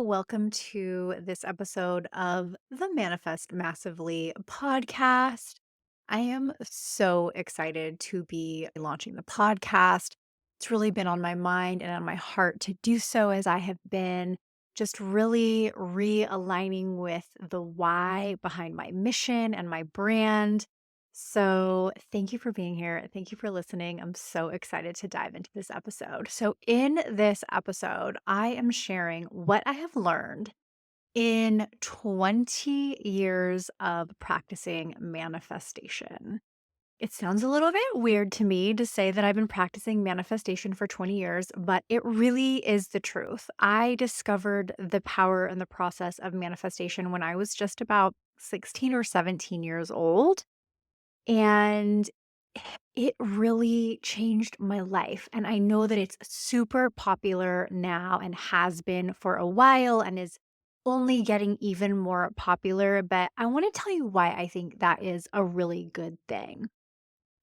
Welcome to this episode of the Manifest Massively podcast. I am so excited to be launching the podcast. It's really been on my mind and on my heart to do so as I have been just really realigning with the why behind my mission and my brand. So, thank you for being here. Thank you for listening. I'm so excited to dive into this episode. So, in this episode, I am sharing what I have learned in 20 years of practicing manifestation. It sounds a little bit weird to me to say that I've been practicing manifestation for 20 years, but it really is the truth. I discovered the power and the process of manifestation when I was just about 16 or 17 years old. And it really changed my life. And I know that it's super popular now and has been for a while and is only getting even more popular. But I want to tell you why I think that is a really good thing.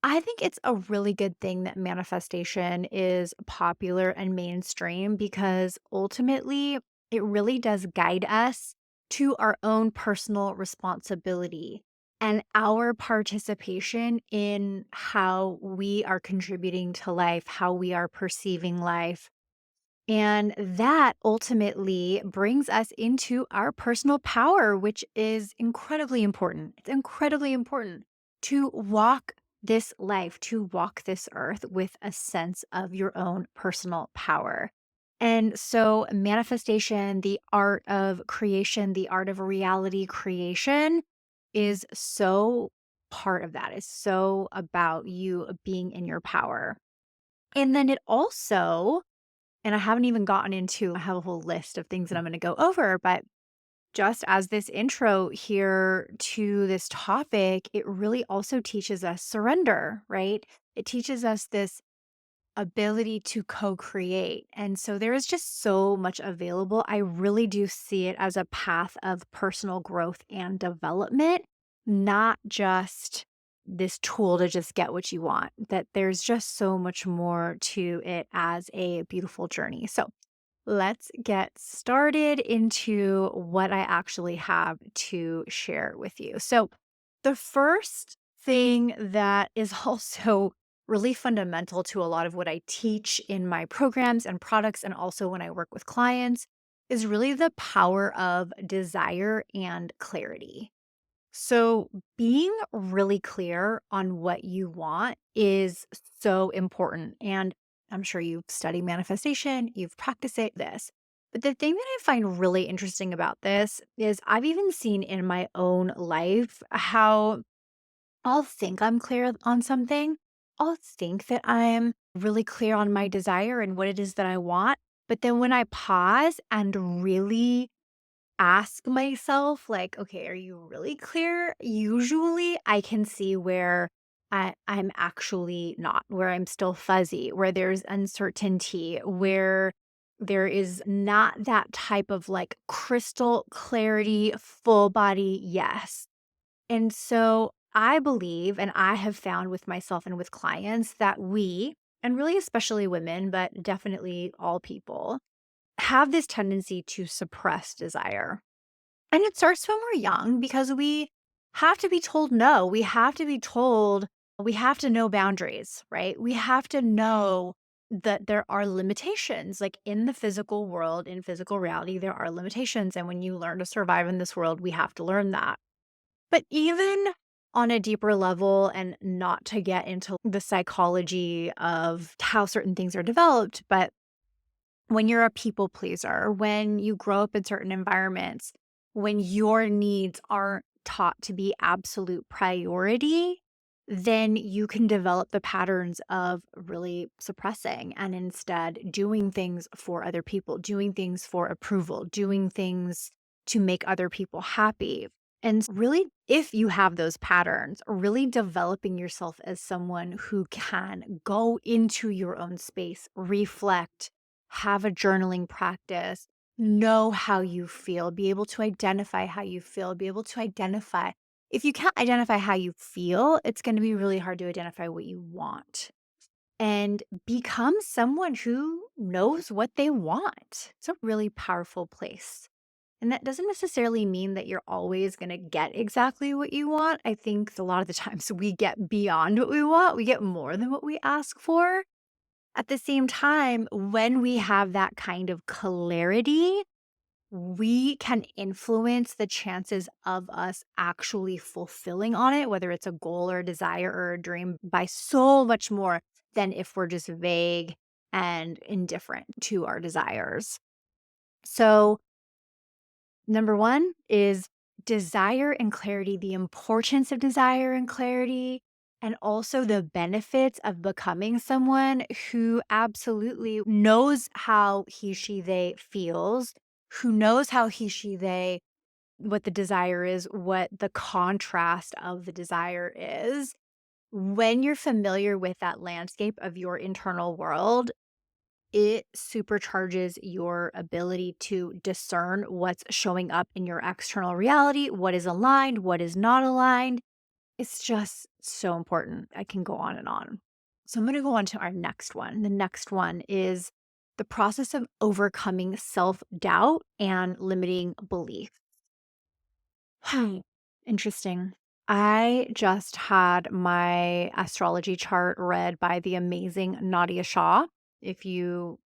I think it's a really good thing that manifestation is popular and mainstream because ultimately it really does guide us to our own personal responsibility and our participation in how we are contributing to life, how we are perceiving life. And that ultimately brings us into our personal power, which is incredibly important. It's incredibly important to walk this life, to walk this earth with a sense of your own personal power. And so, manifestation, the art of creation, the art of reality creation is so part of that, is so about you being in your power. And then it also, and I haven't even gotten into I have a whole list of things that I'm gonna go over, but just as this intro here to this topic, it really also teaches us surrender, right? It teaches us this ability to co-create. And so there is just so much available. I really do see it as a path of personal growth and development, not just this tool to just get what you want. That there's just so much more to it as a beautiful journey. So let's get started into what I actually have to share with you. So, the first thing that is also really fundamental to a lot of what I teach in my programs and products, and also when I work with clients, is really the power of desire and clarity. So, being really clear on what you want is so important. And I'm sure you've studied manifestation, you've practiced this. But the thing that I find really interesting about this is I've even seen in my own life how I'll think I'm clear on something. I'll think that I'm really clear on my desire and what it is that I want. But then when I pause and really ask myself, like, okay, are you really clear? Usually I can see where I'm actually not, where I'm still fuzzy, where there's uncertainty, where there is not that type of like crystal clarity, full body yes. And so I believe, and I have found with myself and with clients that we, and really especially women, but definitely all people, have this tendency to suppress desire. And it starts when we're young because we have to be told no. We have to be told we have to know boundaries, right? We have to know that there are limitations. Like in the physical world, in physical reality, there are limitations. And when you learn to survive in this world, we have to learn that. But even on a deeper level, and not to get into the psychology of how certain things are developed, but when you're a people pleaser, when you grow up in certain environments, when your needs aren't taught to be absolute priority, then you can develop the patterns of really suppressing and instead doing things for other people, doing things for approval, doing things to make other people happy. And really, if you have those patterns, really developing yourself as someone who can go into your own space, reflect, have a journaling practice, know how you feel, be able to identify how you feel, be able to identify. If you can't identify how you feel, it's going to be really hard to identify what you want. and become someone who knows what they want. It's a really powerful place. And that doesn't necessarily mean that you're always going to get exactly what you want. I think a lot of the times we get beyond what we want, we get more than what we ask for. At the same time, when we have that kind of clarity, we can influence the chances of us actually fulfilling on it, whether it's a goal or a desire or a dream, by so much more than if we're just vague and indifferent to our desires. So, number one is desire and clarity, the importance of desire and clarity, and also the benefits of becoming someone who absolutely knows how he, she, they feels, who knows how he, she, they, what the desire is, what the contrast of the desire is. When you're familiar with that landscape of your internal world, it supercharges your ability to discern what's showing up in your external reality, what is aligned, what is not aligned. It's just so important. I can go on and on. So I'm going to go on to our next one. The next one is the process of overcoming self doubt and limiting belief. Interesting. I just had my astrology chart read by the amazing Nadia Shah. If you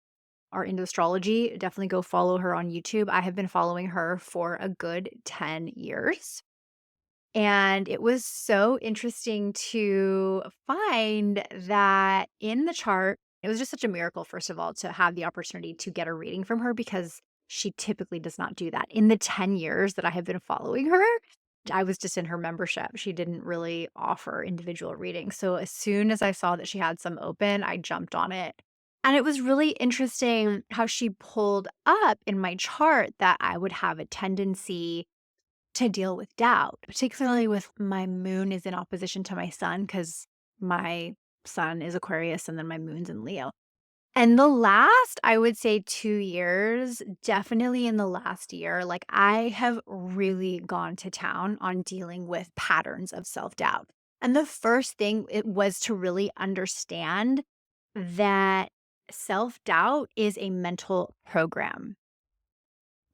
are into astrology, definitely go follow her on YouTube. I have been following her for a good 10 years. And it was so interesting to find that in the chart, it was just such a miracle, first of all, to have the opportunity to get a reading from her because she typically does not do that. In the 10 years that I have been following her, I was just in her membership. She didn't really offer individual readings. So as soon as I saw that she had some open, I jumped on it. And it was really interesting how she pulled up in my chart that I would have a tendency to deal with doubt, particularly with my moon is in opposition to my sun because my sun is Aquarius and then my moon's in Leo. And the last, I would say 2 years, definitely in the last year, like, I have really gone to town on dealing with patterns of self-doubt. And the first thing it was to really understand that self-doubt is a mental program.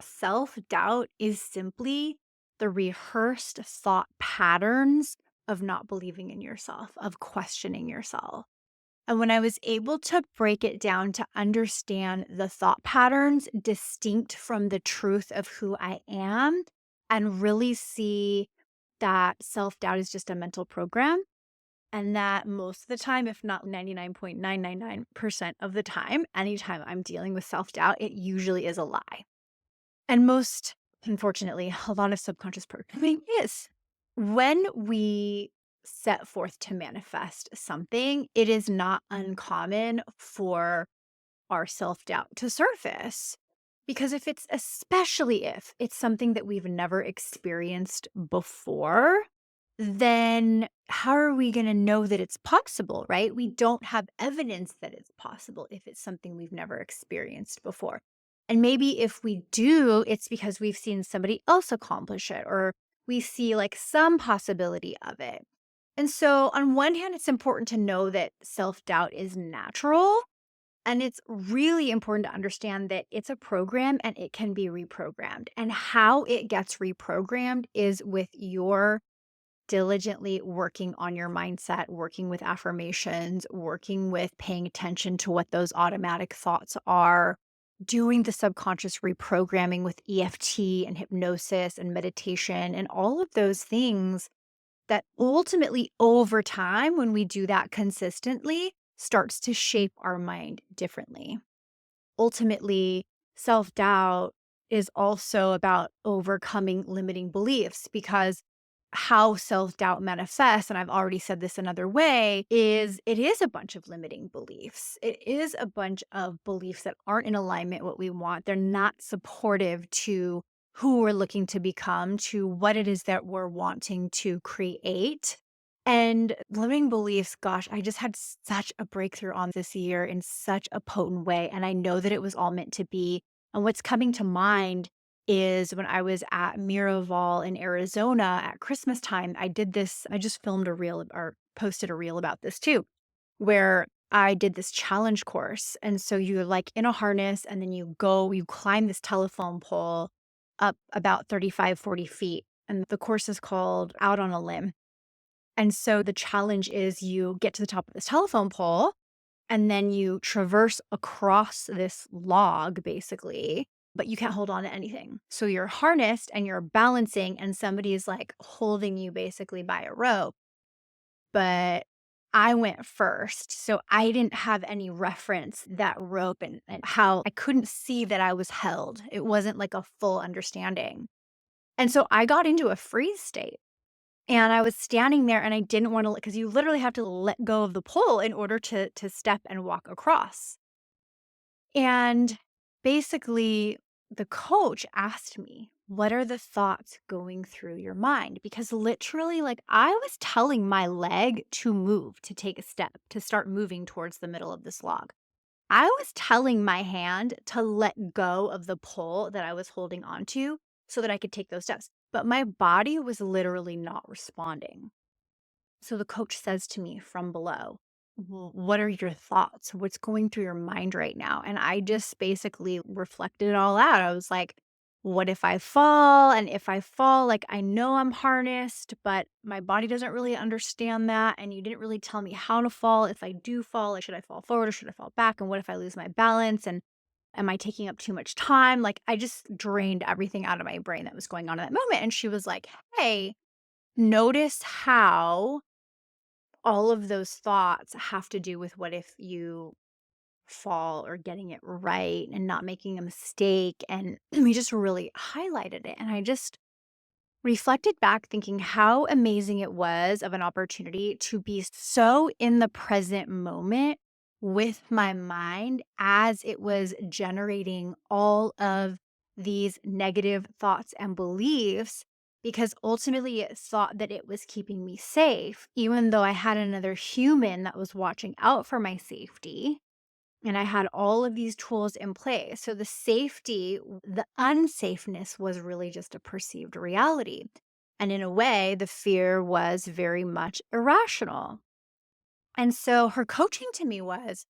Self-doubt is simply the rehearsed thought patterns of not believing in yourself, of questioning yourself. And when I was able to break it down to understand the thought patterns distinct from the truth of who I am and really see that self doubt is just a mental program, and that most of the time, if not 99.999% of the time, anytime I'm dealing with self doubt, it usually is a lie. And most unfortunately, a lot of subconscious programming is. When we set forth to manifest something, it is not uncommon for our self doubt to surface. Because if it's, especially if it's something that we've never experienced before, then how are we going to know that it's possible, right? We don't have evidence that it's possible if it's something we've never experienced before. And maybe if we do, it's because we've seen somebody else accomplish it or we see like some possibility of it. And so, on one hand, it's important to know that self doubt is natural. And it's really important to understand that it's a program and it can be reprogrammed. And how it gets reprogrammed is with your diligently working on your mindset, working with affirmations, working with paying attention to what those automatic thoughts are, doing the subconscious reprogramming with EFT and hypnosis and meditation and all of those things that ultimately over time, when we do that consistently, starts to shape our mind differently. Ultimately, self doubt is also about overcoming limiting beliefs because how self doubt manifests, and I've already said this another way, is it is a bunch of limiting beliefs. It is a bunch of beliefs that aren't in alignment with what we want. They're not supportive to who we're looking to become, to what it is that we're wanting to create. And limiting beliefs, gosh, I just had such a breakthrough on this year in such a potent way. And I know that it was all meant to be. And what's coming to mind is when I was at Miraval in Arizona at Christmas time, I did this, I just filmed a reel or posted a reel about this too, where I did this challenge course. And so you're like in a harness and then you climb this telephone pole up about 35, 40 feet. And the course is called Out on a Limb. And so the challenge is you get to the top of this telephone pole and then you traverse across this log basically, but you can't hold on to anything. So you're harnessed and you're balancing, and somebody is like holding you basically by a rope. But I went first, so I didn't have any reference that rope and how I couldn't see that I was held. It wasn't like a full understanding. And so I got into a freeze state. And I was standing there and I didn't wanna because you literally have to let go of the pole in order to step and walk across. And basically, the coach asked me, "What are the thoughts going through your mind?" Because literally, like, I was telling my leg to move, to take a step, to start moving towards the middle of this log. I was telling my hand to let go of the pole that I was holding onto so that I could take those steps, but my body was literally not responding. So the coach says to me from below, What are your thoughts? What's going through your mind right now?" And I just basically reflected it all out. I was like, what if I fall? And if I fall, like, I know I'm harnessed, but my body doesn't really understand that. And you didn't really tell me how to fall. If I do fall, like, should I fall forward or should I fall back? And what if I lose my balance? And am I taking up too much time? Like, I just drained everything out of my brain that was going on in that moment. And she was like, "Hey, notice how all of those thoughts have to do with what if you fall or getting it right and not making a mistake." And we just really highlighted it. And I just reflected back thinking how amazing it was of an opportunity to be so in the present moment with my mind as it was generating all of these negative thoughts and beliefs, because ultimately it thought that it was keeping me safe, even though I had another human that was watching out for my safety. And I had all of these tools in place. So the safety, the unsafeness was really just a perceived reality. And in a way, the fear was very much irrational. And so her coaching to me was,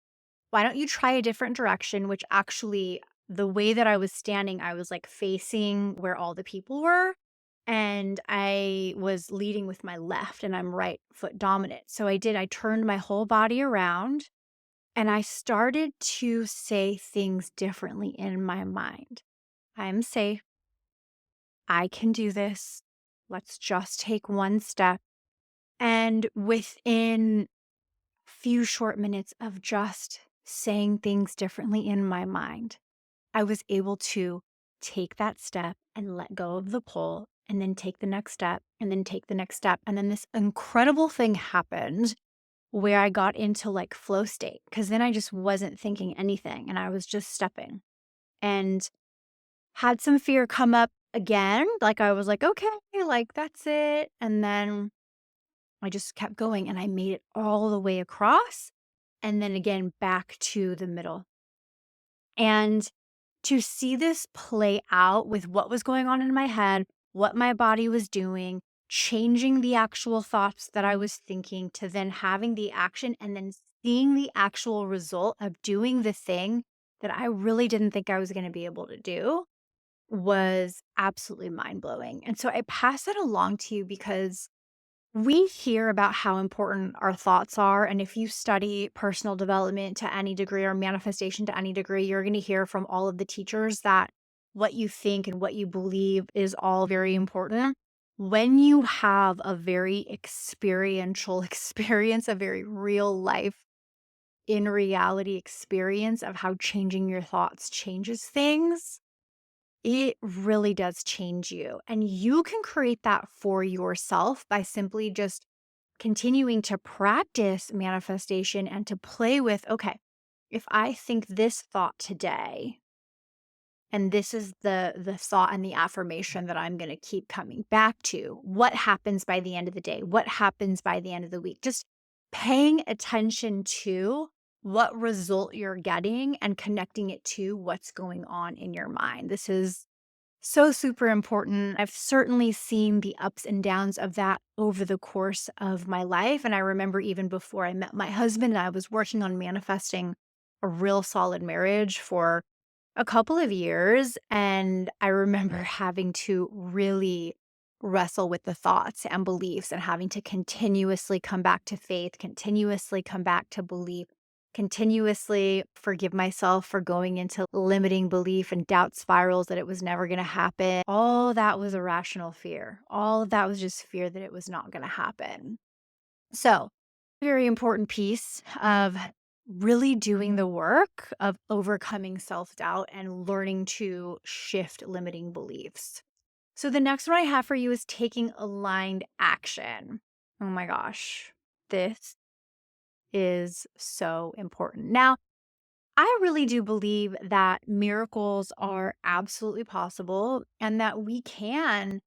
why don't you try a different direction? Which actually, the way that I was standing, I was like facing where all the people were. And I was leading with my left, and I'm right foot dominant. So I turned my whole body around and I started to say things differently in my mind. I'm safe. I can do this. Let's just take one step. And within a few short minutes of just saying things differently in my mind, I was able to take that step and let go of the pole and then take the next step and then take the next step. And then this incredible thing happened where I got into like flow state, because then I just wasn't thinking anything and I was just stepping, and had some fear come up again. Like, I was like, okay, like, that's it. And then I just kept going and I made it all the way across and then again back to the middle. And to see this play out with what was going on in my head, what my body was doing, changing the actual thoughts that I was thinking to then having the action and then seeing the actual result of doing the thing that I really didn't think I was going to be able to do was absolutely mind blowing. And so I pass it along to you because we hear about how important our thoughts are. And if you study personal development to any degree or manifestation to any degree, you're going to hear from all of the teachers that what you think and what you believe is all very important. When you have a very experiential experience, a very real life, in reality experience of how changing your thoughts changes things, it really does change you. And you can create that for yourself by simply just continuing to practice manifestation and to play with, okay, if I think this thought today, and this is the thought and the affirmation that I'm going to keep coming back to, what happens by the end of the day? What happens by the end of the week? Just paying attention to what result you're getting and connecting it to what's going on in your mind. This is So super important. I've certainly seen the ups and downs of that over the course of my life. And I remember even before I met my husband, I was working on manifesting a real solid marriage for a couple of years. And I remember having to really wrestle with the thoughts and beliefs and having to continuously come back to faith, continuously come back to belief, continuously forgive myself for going into limiting belief and doubt spirals that it was never going to happen. All that was irrational fear. All of that was just fear that it was not going to happen. So, very important piece of really doing the work of overcoming self doubt and learning to shift limiting beliefs. So, the next one I have for you is taking aligned action. Oh my gosh, this is so important. Now, I really do believe that miracles are absolutely possible and that we can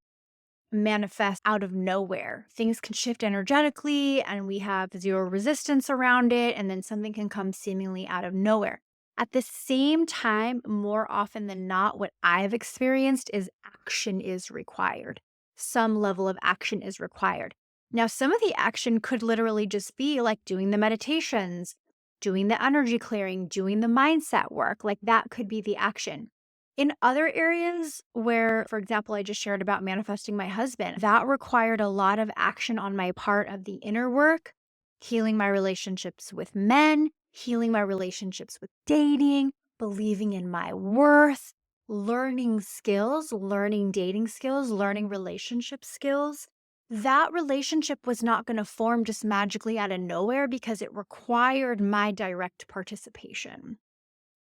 manifest out of nowhere. Things can shift energetically and we have zero resistance around it, and then something can come seemingly out of nowhere. At the same time, more often than not, what I've experienced is action is required. Some level of action is required. Now, some of the action could literally just be like doing the meditations, doing the energy clearing, doing the mindset work. Like that could be the action. In other areas where, for example, I just shared about manifesting my husband, that required a lot of action on my part of the inner work, healing my relationships with men, healing my relationships with dating, believing in my worth, learning skills, learning dating skills, learning relationship skills. That relationship was not going to form just magically out of nowhere because it required my direct participation.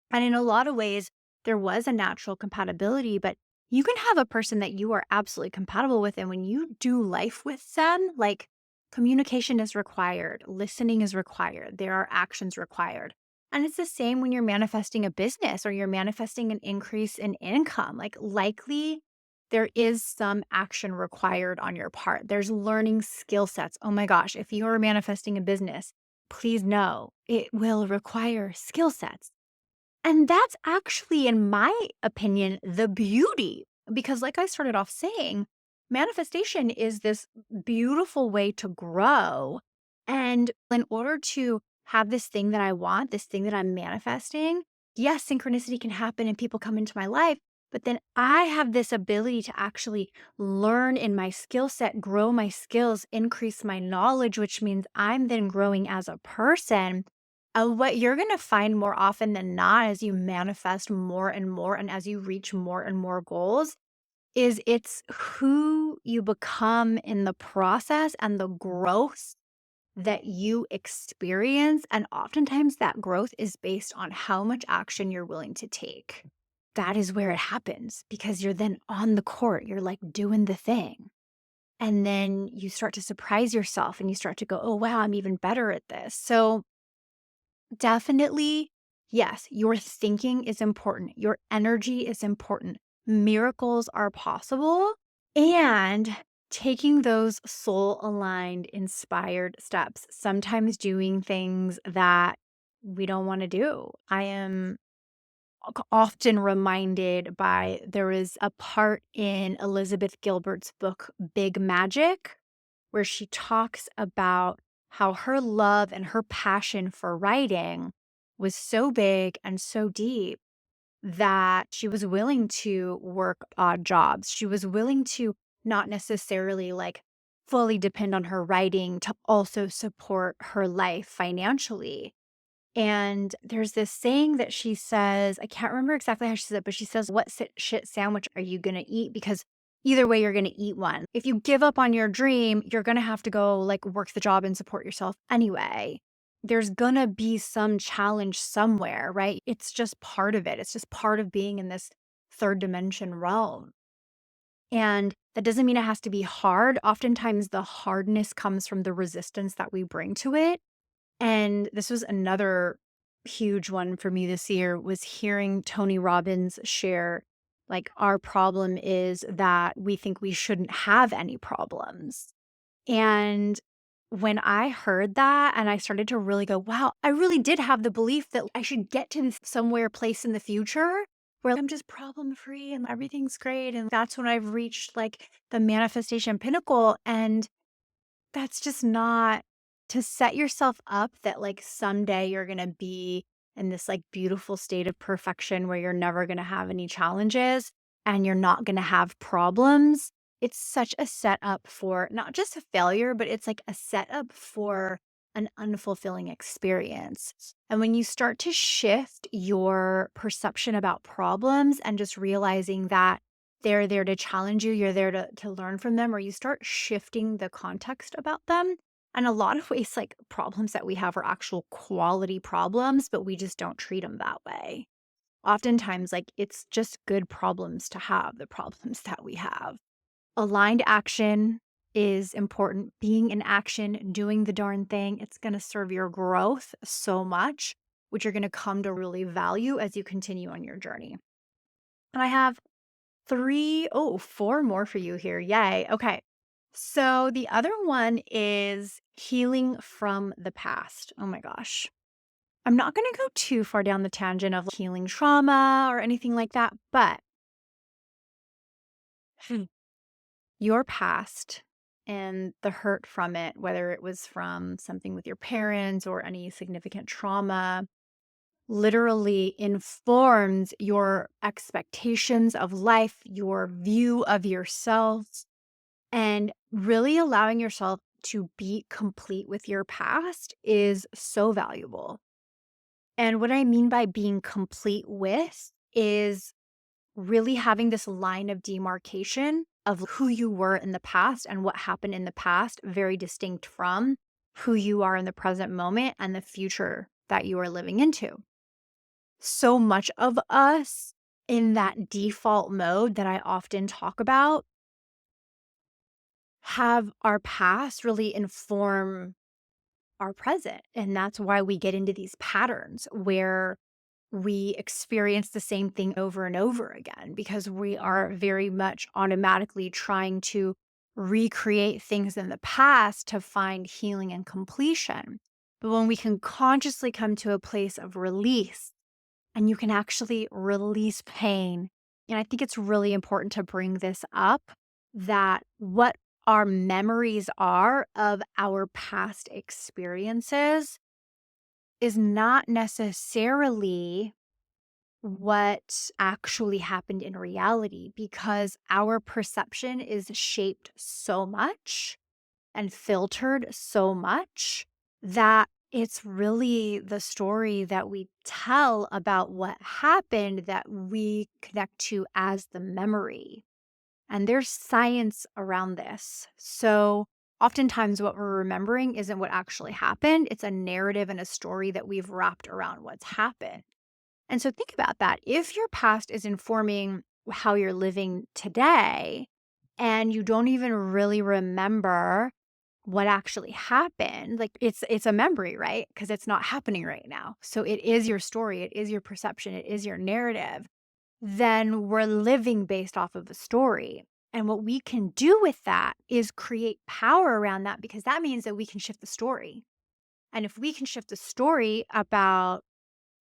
And in a lot of ways, there was a natural compatibility, but you can have a person that you are absolutely compatible with. And when you do life with them, like communication is required, listening is required, there are actions required. And it's the same when you're manifesting a business or you're manifesting an increase in income. Like, likely there is some action required on your part. There's learning skill sets. Oh my gosh, if you are manifesting a business, please know it will require skill sets. And that's actually, in my opinion, the beauty. Because, like I started off saying, manifestation is this beautiful way to grow. And in order to have this thing that I want, this thing that I'm manifesting, yes, synchronicity can happen and people come into my life. But then I have this ability to actually learn in my skill set, grow my skills, increase my knowledge, which means I'm then growing as a person. What you're going to find more often than not as you manifest more and more and as you reach more and more goals is it's who you become in the process and the growth that you experience. And oftentimes that growth is based on how much action you're willing to take. That is where it happens because you're then on the court, you're like doing the thing. And then you start to surprise yourself and you start to go, oh, wow, I'm even better at this. So, definitely, yes, your thinking is important. Your energy is important. Miracles are possible. And taking those soul aligned, inspired steps, sometimes doing things that we don't want to do. I am often reminded by there is a part in Elizabeth Gilbert's book, Big Magic, where she talks about how her love and her passion for writing was so big and so deep that she was willing to work odd jobs. She was willing to not necessarily like fully depend on her writing to also support her life financially. And there's this saying that she says, I can't remember exactly how she said it, but she says, what shit sandwich are you going to eat? Because either way, you're going to eat one. If you give up on your dream, you're going to have to go like work the job and support yourself anyway. There's going to be some challenge somewhere, right? It's just part of it. It's just part of being in this third dimension realm. And that doesn't mean it has to be hard. Oftentimes, the hardness comes from the resistance that we bring to it. And this was another huge one for me this year was hearing Tony Robbins share, like, our problem is that we think we shouldn't have any problems. And when I heard that and I started to really go, wow, I really did have the belief that I should get to this somewhere place in the future. where I'm just problem free and everything's great. And that's when I've reached like the manifestation pinnacle. And that's just not to set yourself up that, like, someday you're gonna be in this, like, beautiful state of perfection where you're never gonna have any challenges and you're not gonna have problems. It's such a setup for not just a failure, but it's like a setup for an unfulfilling experience. And when you start to shift your perception about problems and just realizing that they're there to challenge you, you're there to learn from them, or you start shifting the context about them. And a lot of ways, like, problems that we have are actual quality problems, but we just don't treat them that way. Oftentimes, like, it's just good problems to have, the problems that we have. Aligned action is important. Being in action, doing the darn thing, it's gonna serve your growth so much, which you're gonna come to really value as you continue on your journey. And I have 4 more for you here. Yay. Okay. So the other one is healing from the past. Oh my gosh. I'm not going to go too far down the tangent of healing trauma or anything like that, but Hmm. your past and the hurt from it, whether it was from something with your parents or any significant trauma, literally informs your expectations of life, your view of yourself, and really allowing yourself to be complete with your past is so valuable. And what I mean by being complete with is really having this line of demarcation of who you were in the past and what happened in the past, very distinct from who you are in the present moment and the future that you are living into. So much of us in that default mode that I often talk about have our past really inform our present. And that's why we get into these patterns where we experience the same thing over and over again because we are very much automatically trying to recreate things in the past to find healing and completion. But when we can consciously come to a place of release and you can actually release pain. And I think it's really important to bring this up that what our memories are of our past experiences is not necessarily what actually happened in reality because our perception is shaped so much and filtered so much that it's really the story that we tell about what happened that we connect to as the memory. And there's science around this. So, oftentimes, what we're remembering isn't what actually happened, it's a narrative and a story that we've wrapped around what's happened. And so think about that. If your past is informing how you're living today and you don't even really remember what actually happened, like it's a memory, right? Because it's not happening right now. So it is your story, it is your perception, it is your narrative. Then we're living based off of a story. And what we can do with that is create power around that because that means that we can shift the story. And if we can shift the story about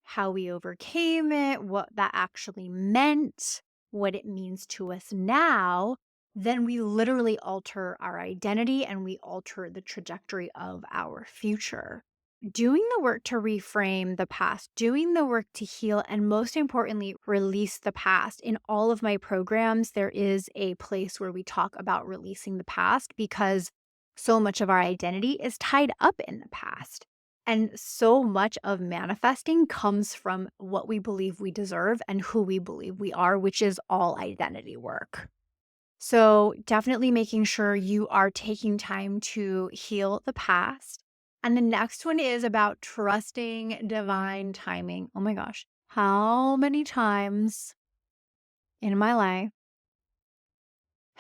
how we overcame it, what that actually meant, what it means to us now, then we literally alter our identity and we alter the trajectory of our future. Doing the work to reframe the past, doing the work to heal, and most importantly, release the past. In all of my programs, there is a place where we talk about releasing the past because so much of our identity is tied up in the past. And so much of manifesting comes from what we believe we deserve and who we believe we are, which is all identity work. So, definitely making sure you are taking time to heal the past. And the next one is about trusting divine timing. Oh my gosh. How many times in my life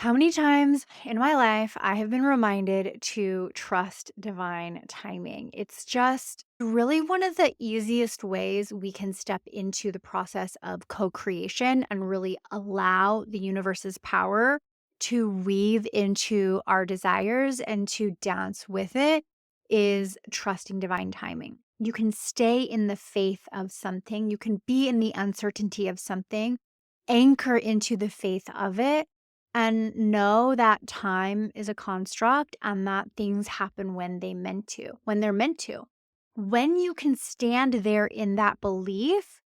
how many times in my life I have been reminded to trust divine timing? It's just really one of the easiest ways we can step into the process of co creation and really allow the universe's power to weave into our desires and to dance with it is trusting divine timing. You can stay in the faith of something, you can be in the uncertainty of something anchor into the faith of it and know that time is a construct and that things happen when they're meant to. When you can stand there in that belief,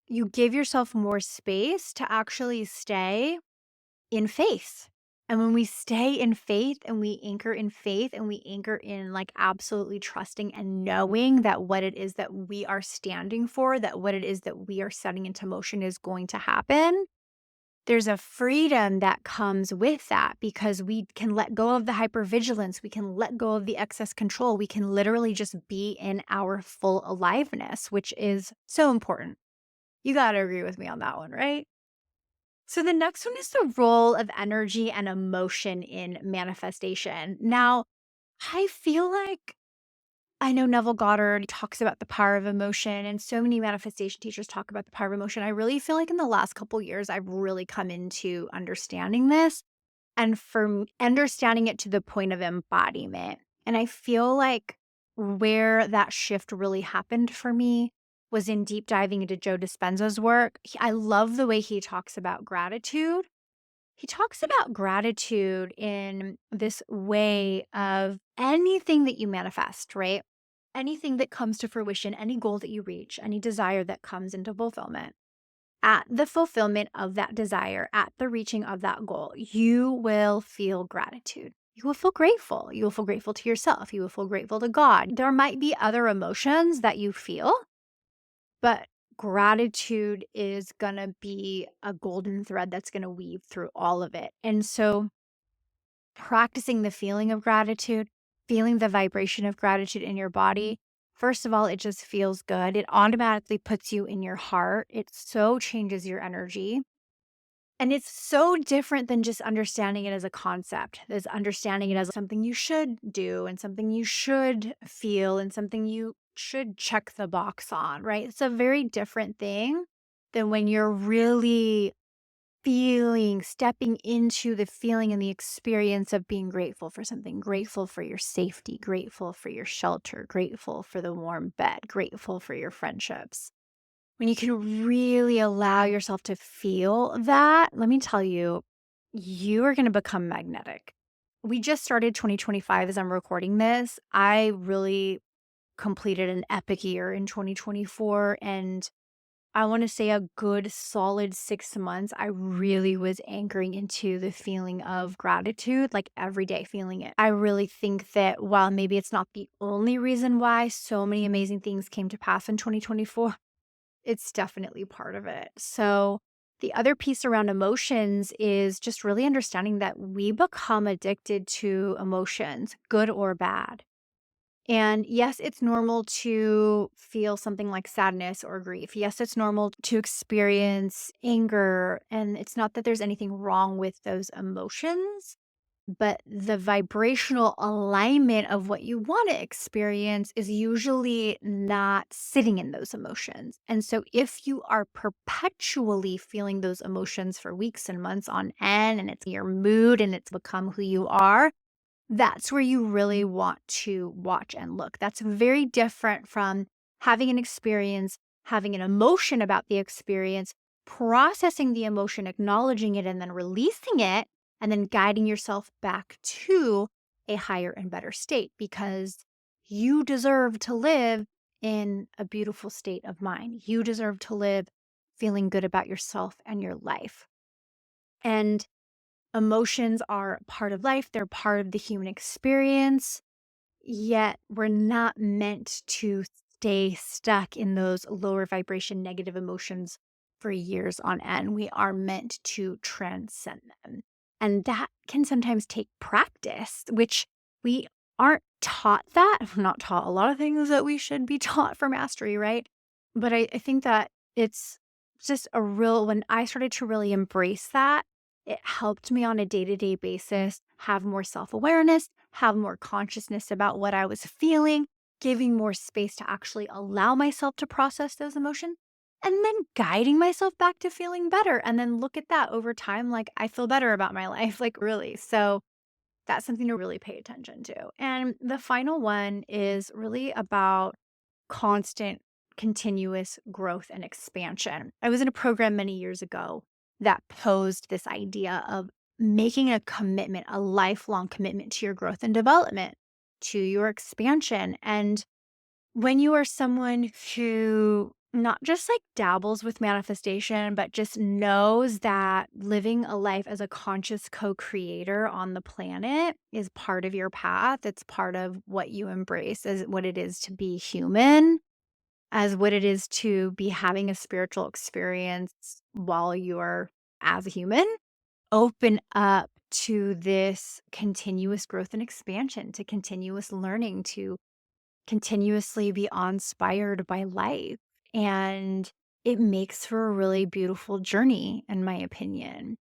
you give yourself more space to actually stay in faith. And when we stay in faith and we anchor in faith and we anchor in like absolutely trusting and knowing that what it is that we are standing for, that what it is that we are setting into motion is going to happen, there's a freedom that comes with that because we can let go of the hypervigilance. We can let go of the excess control. We can literally just be in our full aliveness, which is so important. You got to agree with me on that one, right? So the next one is the role of energy and emotion in manifestation. Now, I feel like I know Neville Goddard talks about the power of emotion, and so many manifestation teachers talk about the power of emotion. I really feel like in the last couple years, I've really come into understanding this and understanding it to the point of embodiment. And I feel like where that shift really happened for me was in deep diving into Joe Dispenza's work. I love the way he talks about gratitude. He talks about gratitude in this way of anything that you manifest, right? Anything that comes to fruition, any goal that you reach, any desire that comes into fulfillment. At the fulfillment of that desire, at the reaching of that goal, you will feel gratitude. You will feel grateful. You will feel grateful to yourself. You will feel grateful to God. There might be other emotions that you feel, but gratitude is going to be a golden thread that's going to weave through all of it. And so, practicing the feeling of gratitude, feeling the vibration of gratitude in your body, first of all, it just feels good. It automatically puts you in your heart. It so changes your energy. And it's so different than just understanding it as a concept. There's understanding it as something you should do and something you should feel and something you should check the box on, right? It's a very different thing than when you're really stepping into the feeling and the experience of being grateful for something, grateful for your safety, grateful for your shelter, grateful for the warm bed, grateful for your friendships. When you can really allow yourself to feel that, let me tell you, you are going to become magnetic. We just started 2025 as I'm recording this. I really completed an epic year in 2024, and I want to say a good solid 6 months, I really was anchoring into the feeling of gratitude, like every day feeling it. I really think that while maybe it's not the only reason why so many amazing things came to pass in 2024, it's definitely part of it. So, the other piece around emotions is just really understanding that we become addicted to emotions, good or bad. And yes, it's normal to feel something like sadness or grief. Yes, it's normal to experience anger. And it's not that there's anything wrong with those emotions, but the vibrational alignment of what you want to experience is usually not sitting in those emotions. And so if you are perpetually feeling those emotions for weeks and months on end, and it's your mood and it's become who you are, that's where you really want to watch and look. That's very different from having an experience, having an emotion about the experience, processing the emotion, acknowledging it, and then releasing it, and then guiding yourself back to a higher and better state because you deserve to live in a beautiful state of mind. You deserve to live feeling good about yourself and your life. And emotions are part of life, they're part of the human experience, yet we're not meant to stay stuck in those lower vibration negative emotions for years on end. We are meant to transcend them. And that can sometimes take practice, which we aren't taught that. We're not taught a lot of things that we should be taught for mastery, right? But I think that it's just when I started to really embrace that, it helped me on a day to day basis have more self awareness, have more consciousness about what I was feeling, giving more space to actually allow myself to process those emotions, and then guiding myself back to feeling better. And then look at that over time. Like, I feel better about my life, like, really. So, that's something to really pay attention to. And the final one is really about constant, continuous growth and expansion. I was in a program many years ago that posed this idea of making a commitment, a lifelong commitment to your growth and development, to your expansion. And when you are someone who not just like dabbles with manifestation, but just knows that living a life as a conscious co creator on the planet is part of your path, it's part of what you embrace as what it is to be human, as what it is to be having a spiritual experience while you're as a human, open up to this continuous growth and expansion, to continuous learning, to continuously be inspired by life. And it makes for a really beautiful journey, in my opinion.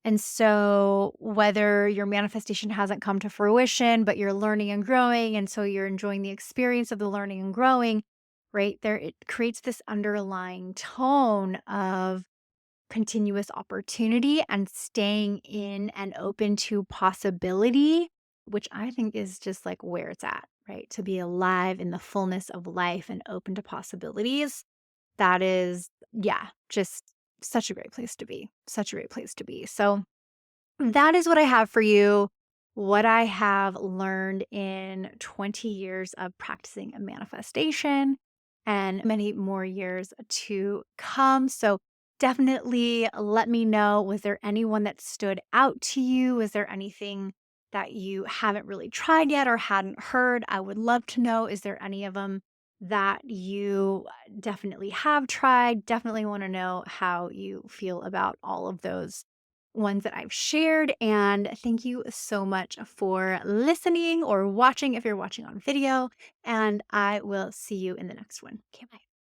And so, whether your manifestation hasn't come to fruition, but you're learning and growing, and so you're enjoying the experience of the learning and growing, right there, it creates this underlying tone of continuous opportunity and staying in and open to possibility, which I think is just like where it's at, right? To be alive in the fullness of life and open to possibilities. That is, yeah, just such a great place to be. Such a great place to be. So, that is what I have for you. What I have learned in 20 years of practicing a manifestation and many more years to come. So definitely let me know. Was there anyone that stood out to you? Was there anything that you haven't really tried yet or hadn't heard? I would love to know. Is there any of them that you definitely have tried? Definitely want to know how you feel about all of those ones that I've shared. And thank you so much for listening or watching if you're watching on video. And I will see you in the next one. Okay, bye.